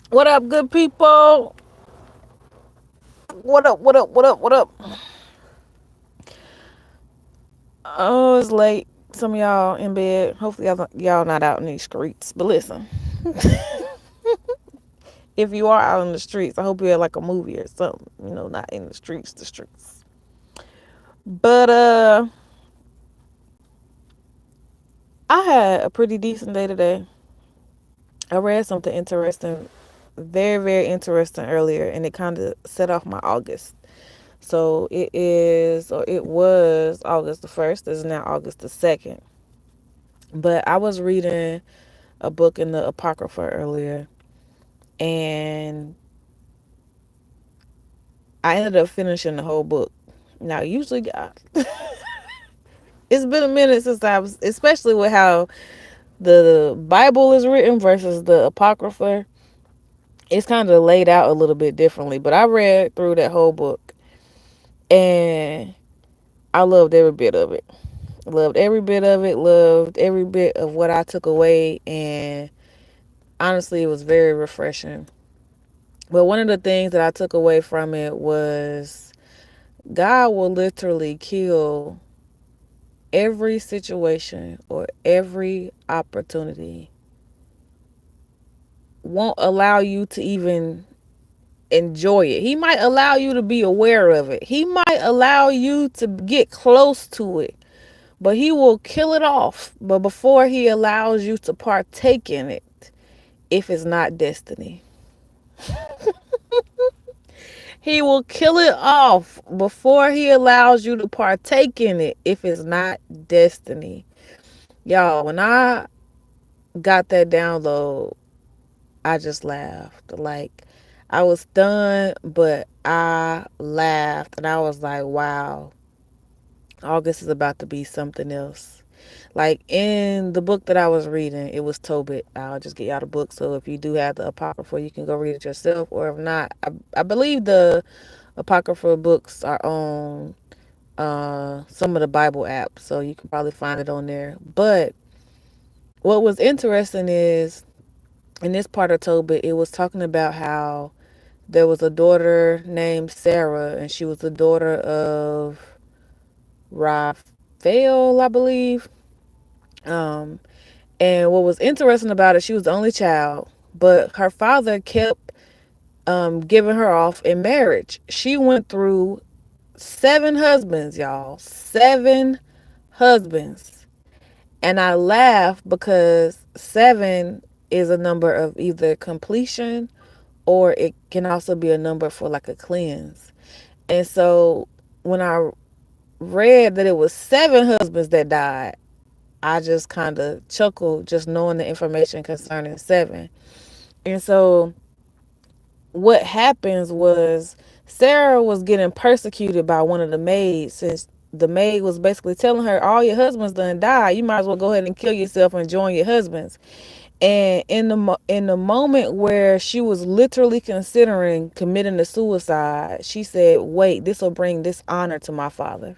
What up, good people? What up? What up? What up? What up? Oh, it's late. Some of y'all in bed. Hopefully, y'all not out in these streets. But listen, if you are out in the streets, I hope you're like a movie or something. Not in the streets, the streets. But I had a pretty decent day today. I read something interesting, very very interesting earlier, and it kind of set off my August. So it is, or it was August the 1st. It's now August the 2nd. But I was reading a book in the Apocrypha earlier, and I ended up finishing the whole book. Now, usually, it's been a minute since I was, especially with how the Bible is written versus the Apocrypha. It's kind of laid out a little bit differently, but I read through that whole book, and I loved every bit of it. Loved every bit of it. Loved every bit of what I took away, and honestly, it was very refreshing. But one of the things that I took away from it was God will literally kill every situation or every opportunity. Won't allow you to even enjoy it. He might allow you to be aware of it. He might allow you to get close to it. But he will kill it off. But before he allows you to partake in it, if it's not destiny. He will kill it off before he allows you to partake in it if it's not destiny. Y'all, when I got that download, I just laughed. Like, I was stunned, but I laughed and I was like, wow, August is about to be something else. Like in the book that I was reading, it was Tobit. I'll just get y'all the book. So if you do have the Apocrypha, you can go read it yourself. Or if not, I believe the Apocrypha books are on some of the Bible apps. So you can probably find it on there. But what was interesting is in this part of Tobit, it was talking about how there was a daughter named Sarah, and she was the daughter of Raphael, I believe. Um, and what was interesting about it, she was the only child, but her father kept giving her off in marriage. She went through 7 husbands, y'all. 7 husbands. And I laugh because 7 is a number of either completion or it can also be a number for like a cleanse. And so when I read that it was 7 husbands that died, I just kind of chuckled just knowing the information concerning 7. And so what happens was Sarah was getting persecuted by one of the maids, since the maid was basically telling her, all your husbands done died. You might as well go ahead and kill yourself and join your husbands. And in the moment where she was literally considering committing the suicide, she said, "Wait, this will bring dishonor to my father."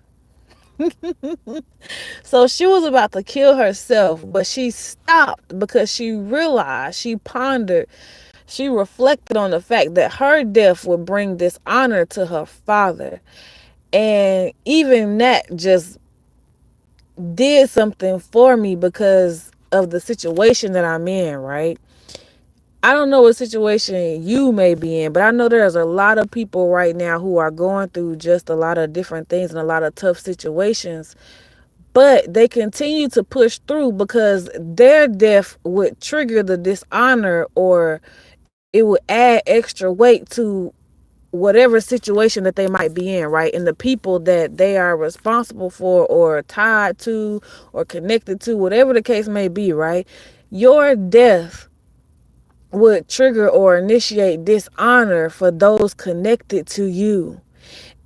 So she was about to kill herself, but she stopped because she realized, she pondered, she reflected on the fact that her death would bring dishonor to her father. And even that just did something for me because of the situation that I'm in, right? I don't know what situation you may be in, but I know there's a lot of people right now who are going through just a lot of different things and a lot of tough situations, but they continue to push through because their death would trigger the dishonor, or it would add extra weight to whatever situation that they might be in, right? And the people that they are responsible for or tied to or connected to, whatever the case may be, right? Your death would trigger or initiate dishonor for those connected to you.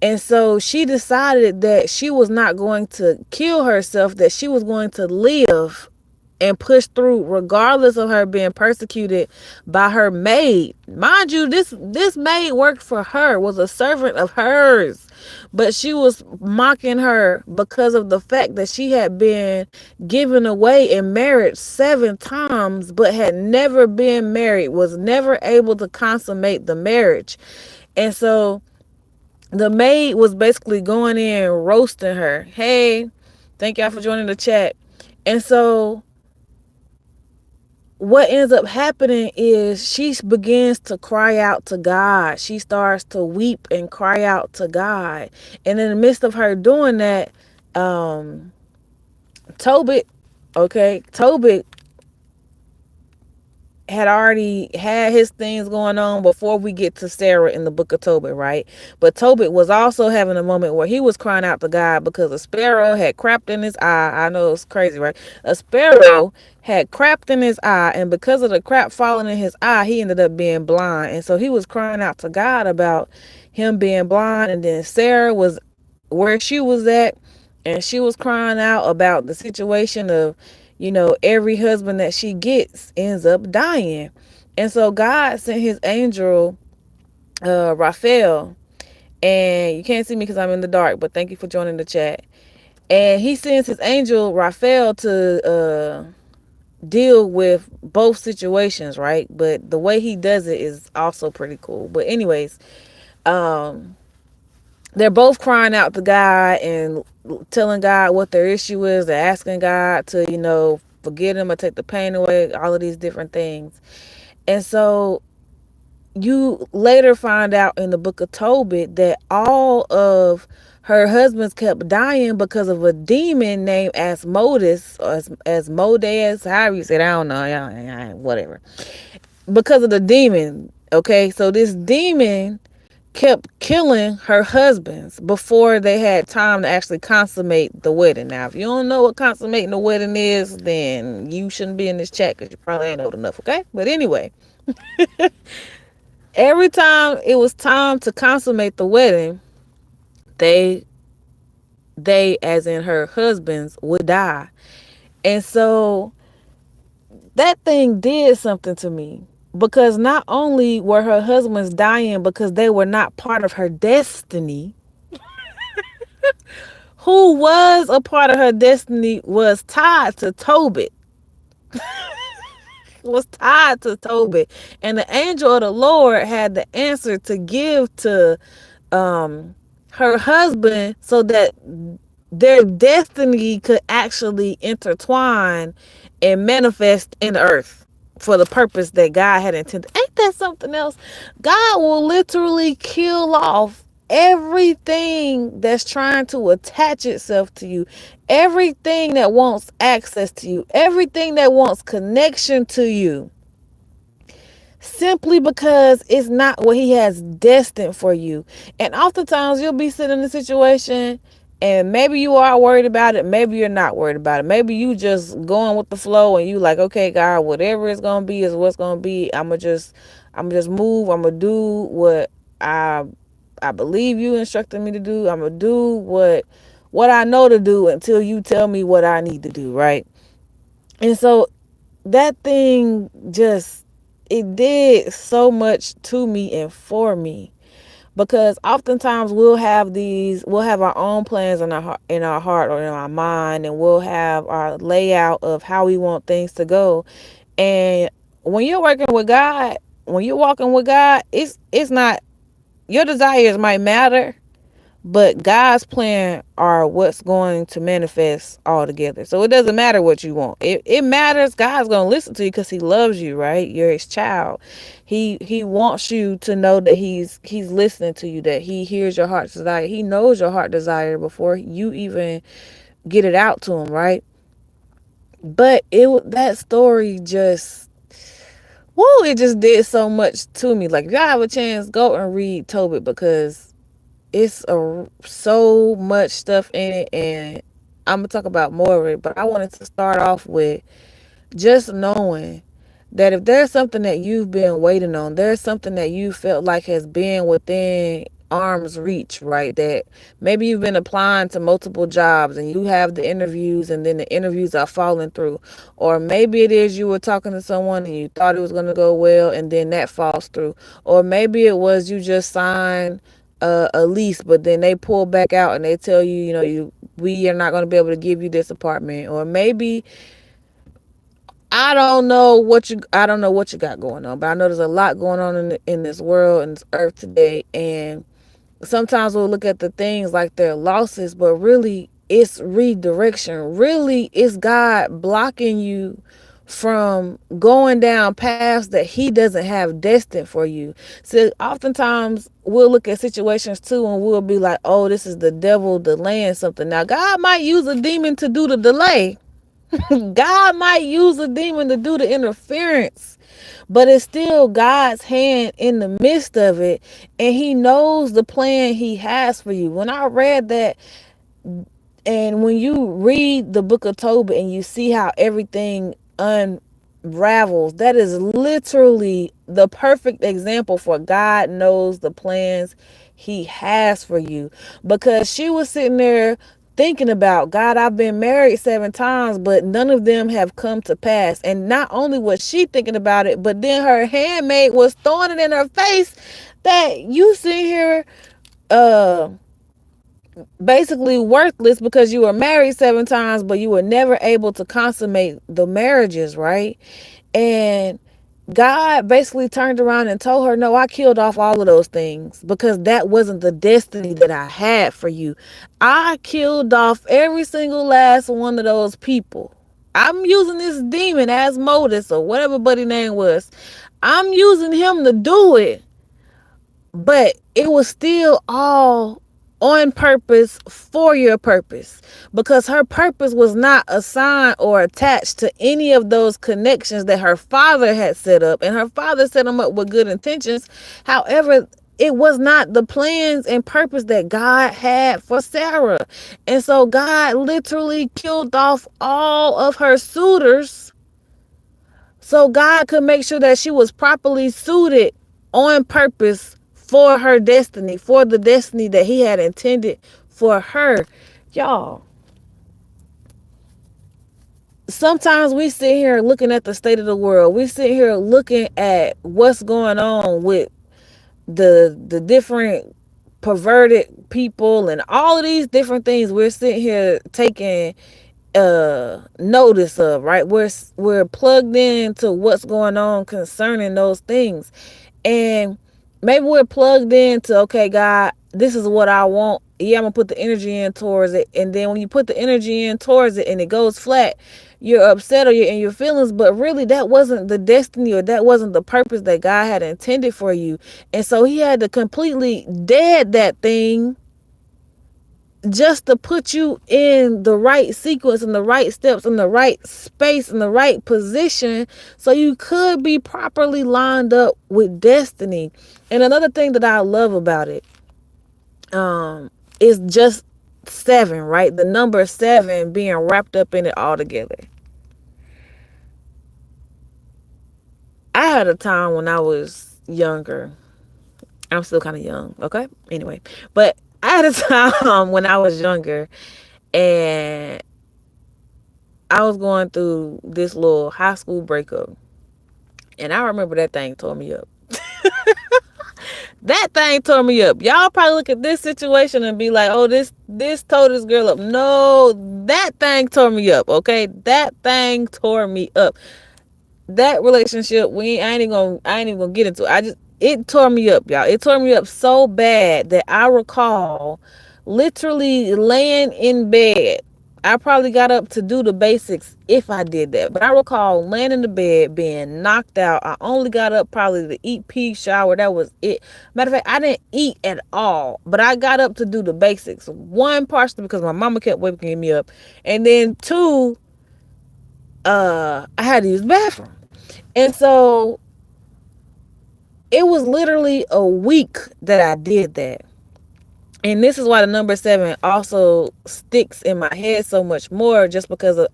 And so she decided that she was not going to kill herself, that she was going to live and push through regardless of her being persecuted by her maid. Mind you, this maid worked for her, was a servant of hers. but she was mocking her because of the fact that she had been given away in marriage 7 times, but had never been married, was never able to consummate the marriage. And so the maid was basically going in roasting her. Hey, thank y'all for joining the chat. And so what ends up happening is she begins to cry out to God. She starts to weep and cry out to God. And in the midst of her doing that, um, Tobit, Tobit had already had his things going on before we get to Sarah in the book of Tobit, right? But Tobit was also having a moment where he was crying out to God because a sparrow had crapped in his eye. I know it's crazy, right? A sparrow had crapped in his eye, and because of the crap falling in his eye, he ended up being blind. And so he was crying out to God about him being blind. And then Sarah was where she was at, and she was crying out about the situation of, every husband that she gets ends up dying. And so God sent his angel, Raphael, and you can't see me because I'm in the dark, but thank you for joining the chat. And he sends his angel Raphael to deal with both situations, right? But the way he does it is also pretty cool. But anyways, um, they're both crying out to God and telling God what their issue is. They're asking God to, forgive them or take the pain away, all of these different things. And so you later find out in the book of Tobit that all of her husbands kept dying because of a demon named Asmodeus, or Asmodeus, however you say it, I don't know, whatever. Because of the demon, okay? So this demon kept killing her husbands before they had time to actually consummate the wedding. Now, if you don't know what consummating the wedding is, then you shouldn't be in this chat because you probably ain't old enough, okay? But anyway, every time it was time to consummate the wedding, they as in her husbands, would die. And so that thing did something to me, because not only were her husbands dying because they were not part of her destiny, who was a part of her destiny was tied to Tobit. Was tied to Tobit. And the angel of the Lord had the answer to give to her husband so that their destiny could actually intertwine and manifest in the earth for the purpose that God had intended. Ain't that something else? God will literally kill off everything that's trying to attach itself to you, everything that wants access to you, everything that wants connection to you, simply because it's not what he has destined for you. And oftentimes you'll be sitting in a situation and maybe you are worried about it, maybe you're not worried about it. Maybe you just going with the flow and you like, okay, God, whatever it's gonna be is what's gonna be. I'ma just move. I'ma do what I believe you instructed me to do. I'ma do what I know to do until you tell me what I need to do, right? And so that thing just, it did so much to me and for me, because oftentimes we'll have our own plans in our heart or in our mind, and we'll have our layout of how we want things to go. And when you're working with God, when you're walking with God, it's not, your desires might matter, but God's plan are what's going to manifest all together. So it doesn't matter what you want. It matters. God's going to listen to you because he loves you, right? You're his child. He wants you to know that he's listening to you, that he hears your heart's desire. He knows your heart desire before you even get it out to him, right? But that story just, whoa, it just did so much to me. Like, if y'all have a chance, go and read Tobit, because it's so much stuff in it, and I'm gonna talk about more of it. But I wanted to start off with just knowing that if there's something that you've been waiting on, there's something that you felt like has been within arm's reach, right? That maybe you've been applying to multiple jobs and you have the interviews and then the interviews are falling through. Or maybe it is you were talking to someone and you thought it was going to go well and then that falls through. Or maybe it was you just signed a lease, but then they pull back out and they tell you, we are not going to be able to give you this apartment. Or maybe I don't know what you got going on, but I know there's a lot going on in this world and this earth today. And sometimes we'll look at the things like they're losses, but really it's redirection. Really, it's God blocking you from going down paths that he doesn't have destined for you. So oftentimes we'll look at situations too and we'll be like, oh, this is the devil delaying something. Now God might use a demon to do the delay. God might use a demon to do the interference, but it's still God's hand in the midst of it, and he knows the plan he has for you. When I read that, and when you read the book of Tobit and you see how everything unravels, that is literally the perfect example for God knows the plans he has for you. Because she was sitting there thinking about, God, I've been married 7 times, but none of them have come to pass. And not only was she thinking about it, but then her handmaid was throwing it in her face that you sit here uh basically worthless because you were married 7 times, but you were never able to consummate the marriages, right? And God basically turned around and told her, no, I killed off all of those things because that wasn't the destiny that I had for you. I killed off every single last one of those people. I'm using this demon as Modus or whatever buddy name was. I'm using him to do it, but it was still all on purpose for your purpose, because her purpose was not assigned or attached to any of those connections that her father had set up, and her father set them up with good intentions. However, it was not the plans and purpose that God had for Sarah. And so God literally killed off all of her suitors so God could make sure that she was properly suited on purpose for her destiny, for the destiny that he had intended for her. Y'all, sometimes we sit here looking at the state of the world. We sit here looking at what's going on with the different perverted people and all of these different things. We're sitting here taking notice of, right? We're plugged into what's going on concerning those things. And maybe we're plugged into, okay, God, this is what I want. Yeah, I'm gonna put the energy in towards it. And then when you put the energy in towards it and it goes flat, you're upset or you're in your feelings, but really that wasn't the destiny or that wasn't the purpose that God had intended for you. And so he had to completely dead that thing just to put you in the right sequence and the right steps and the right space and the right position so you could be properly lined up with destiny. And another thing that I love about it is just 7, right? The number 7 being wrapped up in it all together. I had a time when I was younger. I'm still kind of young, okay? Anyway, but I had a time when I was younger and I was going through this little high school breakup. And I remember that thing tore me up. That thing tore me up. Y'all probably look at this situation and be like, oh, this tore this girl up. No, that thing tore me up, okay? That thing tore me up. That relationship, I ain't even gonna get into it. It tore me up, y'all. It tore me up so bad that I recall literally laying in bed. I probably got up to do the basics if I did that. But I recall laying in the bed being knocked out. I only got up probably to eat, pee, shower. That was it. Matter of fact, I didn't eat at all. But I got up to do the basics. 1, partially because my mama kept waking me up. And then 2, I had to use the bathroom. And so it was literally a week that I did that. And this is why the number 7 also sticks in my head so much more, just because of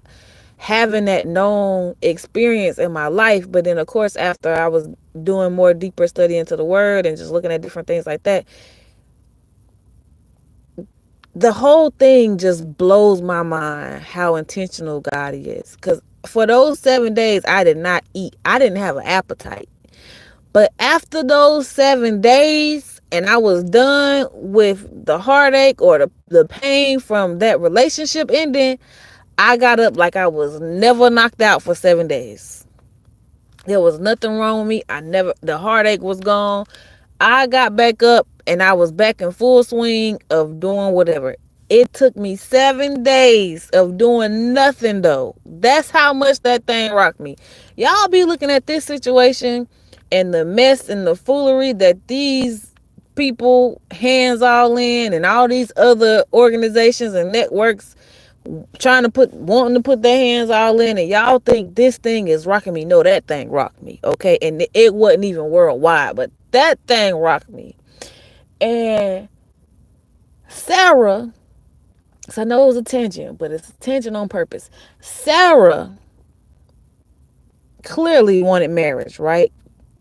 having that known experience in my life. But then, of course, after I was doing more deeper study into the word and just looking at different things like that, the whole thing just blows my mind how intentional God is. Because for those 7 days, I did not eat. I didn't have an appetite. But after those 7 days, and I was done with the heartache or the pain from that relationship ending, I got up like I was never knocked out for 7 days. There was nothing wrong with me. The heartache was gone. I got back up and I was back in full swing of doing whatever. It took me 7 days of doing nothing though. That's how much that thing rocked me. Y'all be looking at this situation and the mess and the foolery that these people hands all in and all these other organizations and networks wanting to put their hands all in, and y'all think this thing is rocking me. No, that thing rocked me, okay? And it wasn't even worldwide, but that thing rocked me. And Sarah, so I know it was a tangent, but it's a tangent on purpose. Sarah clearly wanted marriage, right?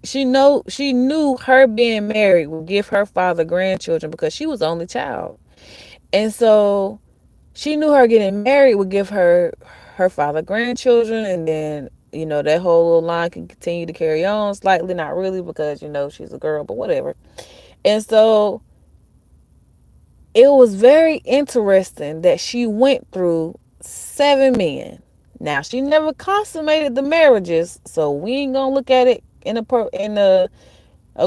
She knew her being married would give her father grandchildren because she was the only child. And so she knew her getting married would give her father grandchildren, and then that whole little line can continue to carry on slightly, not really because she's a girl, but whatever. And so it was very interesting that she went through 7 men. Now she never consummated the marriages, so we ain't gonna look at it in a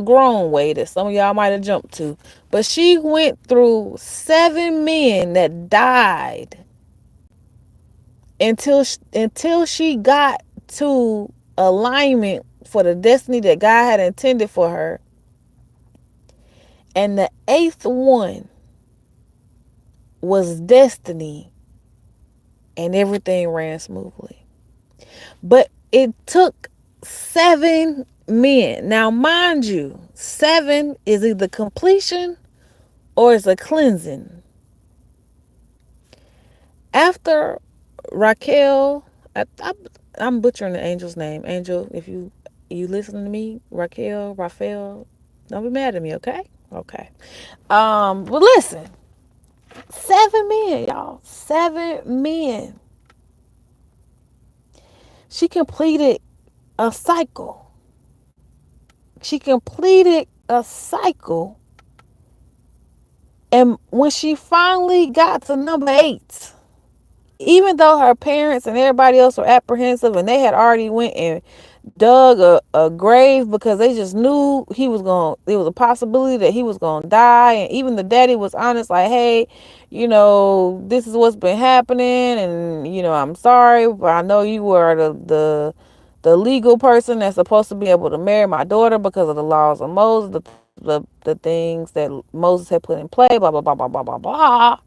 grown way that some of y'all might have jumped to. But she went through 7 men that died until she got to alignment for the destiny that God had intended for her. And the eighth one was destiny, and everything ran smoothly. But it took 7 men. Now, mind you, 7 is either completion or it's a cleansing. After Raquel, I'm butchering the angel's name. Angel, if you listen to me, Raphael, don't be mad at me, okay? Okay. But listen, 7 men, y'all, 7 men. She completed a cycle. She completed a cycle, and when she finally got to number 8, even though her parents and everybody else were apprehensive and they had already went and dug a grave because they just knew there was a possibility that he was going to die. And even the daddy was honest, like, hey, this is what's been happening. And, I'm sorry, but I know you were the legal person that's supposed to be able to marry my daughter because of the laws of Moses, the things that Moses had put in play, blah, blah, blah, blah, blah, blah, blah.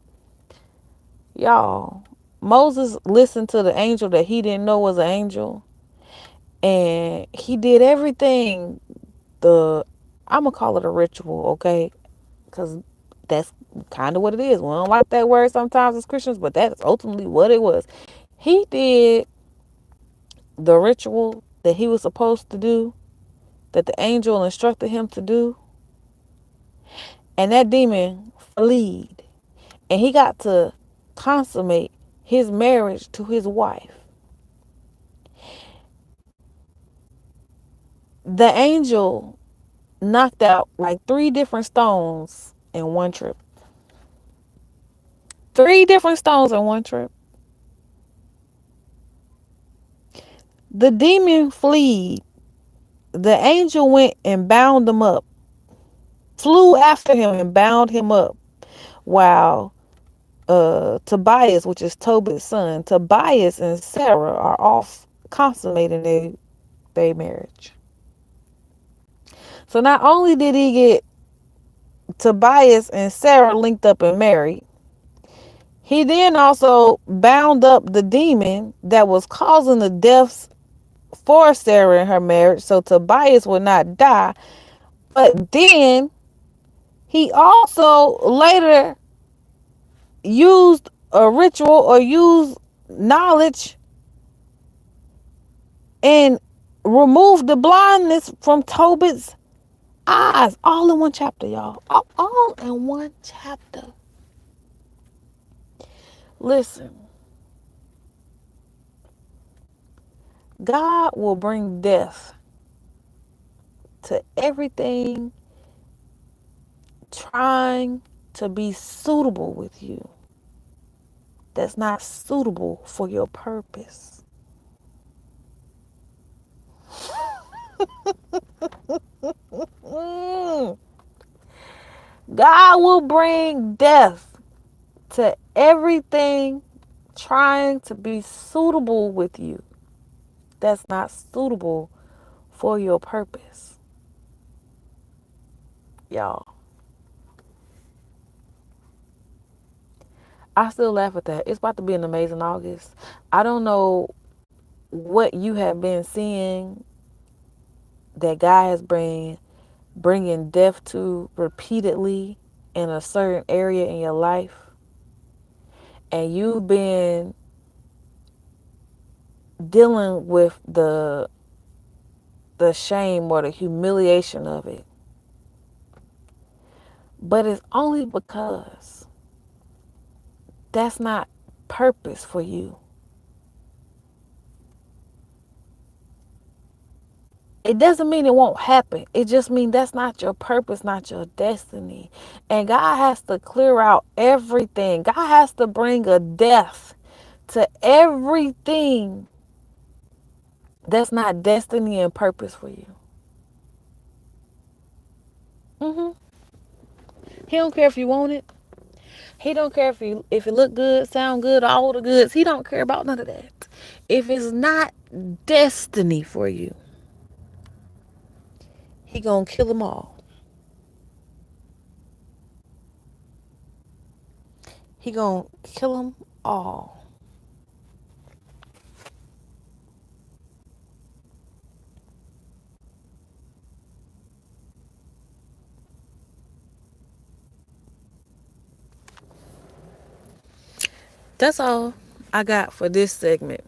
Y'all, Moses listened to the angel that he didn't know was an angel, and he did everything. I'm gonna call it a ritual, okay? Because that's kind of what it is. We don't like that word sometimes as Christians, but that's ultimately what it was. He did the ritual that he was supposed to do, that the angel instructed him to do, and that demon fled, and he got to consummate his marriage to his wife. The angel knocked out like 3 different stones in one trip. 3 different stones in one trip. The demon fled. The angel went and bound him up, flew after him and bound him up, while Tobias, which is Tobit's son, Tobias and Sarah are off consummating their marriage. So not only did he get Tobias and Sarah linked up and married, he then also bound up the demon that was causing the deaths for Sarah in her marriage, so Tobias would not die. But then he also later used a ritual or used knowledge and removed the blindness from Tobit's eyes. All in one chapter, y'all. All in one chapter. Listen, God will bring death to everything trying to be suitable with you that's not suitable for your purpose. Mm. God will bring death to everything trying to be suitable with you that's not suitable for your purpose. Y'all, I still laugh at that. It's about to be an amazing August. I don't know what you have been seeing that God has been bringing death to repeatedly in a certain area in your life, and you've been dealing with the shame or the humiliation of it. But it's only because that's not purpose for you. It doesn't mean it won't happen. It just means that's not your purpose, not your destiny. And God has to clear out everything. God has to bring a death to everything that's not destiny and purpose for you. hmm He don't care if you want it. He don't care if it look good, sound good, all the goods. He don't care about none of that. If it's not destiny for you, he gonna kill them all. He gonna kill them all. That's all I got for this segment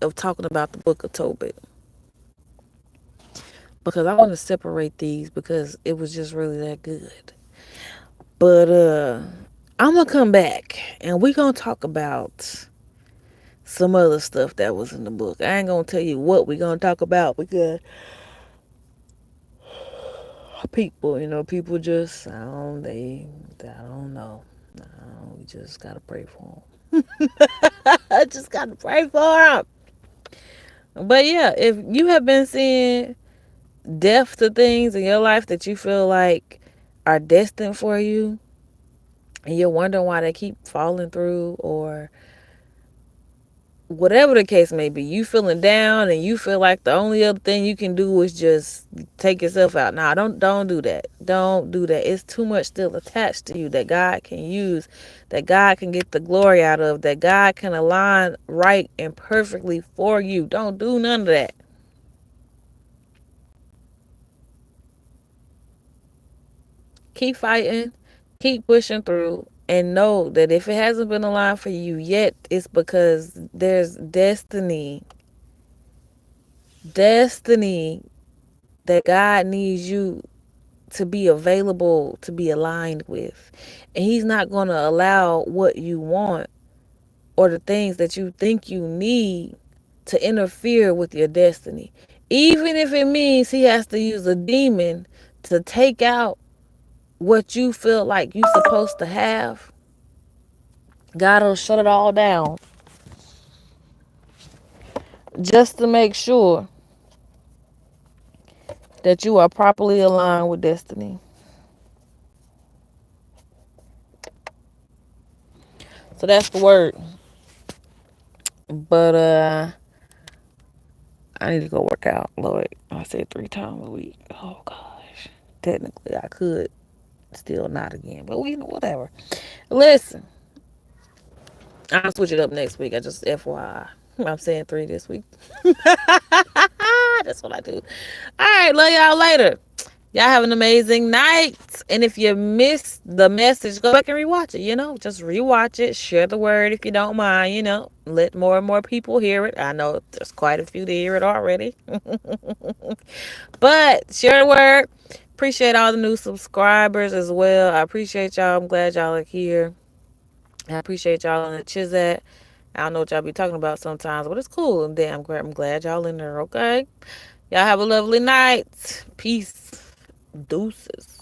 of talking about the book of Tobit. Because I want to separate these because it was just really that good. But I'm gonna come back and we gonna talk about some other stuff that was in the book. I ain't gonna tell you what we gonna talk about because people, people just I don't know. We just gotta pray for them. I just gotta pray for them. But yeah, if you have been seeing death to things in your life that you feel like are destined for you, and you're wondering why they keep falling through, or whatever the case may be, you feeling down and you feel like the only other thing you can do is just take yourself out. Nah, don't do that. Don't do that. It's too much still attached to you that God can use, that God can get the glory out of, that God can align right and perfectly for you. Don't do none of that. Keep fighting, keep pushing through, and know that if it hasn't been aligned for you yet, it's because there's destiny that God needs you to be available to be aligned with. And he's not going to allow what you want or the things that you think you need to interfere with your destiny. Even if it means he has to use a demon to take out what you feel like you're supposed to have, God will shut it all down just to make sure that you are properly aligned with destiny. So that's the word. But I need to go work out, Lord. I said 3 times a week. Oh gosh. Technically I could still not again. But whatever. Listen. I'll switch it up next week. I just FYI. I'm saying 3 this week. That's what I do. Alright, love y'all later. Y'all have an amazing night. And if you missed the message, go back and rewatch it. Just rewatch it. Share the word if you don't mind. Let more and more people hear it. I know there's quite a few to hear it already. But share the word. Appreciate all the new subscribers as well. I appreciate y'all. I'm glad y'all are here. I appreciate y'all in the Chizat. I don't know what y'all be talking about sometimes, but it's cool. And damn, I'm glad y'all in there, okay? Y'all have a lovely night. Peace. Deuces.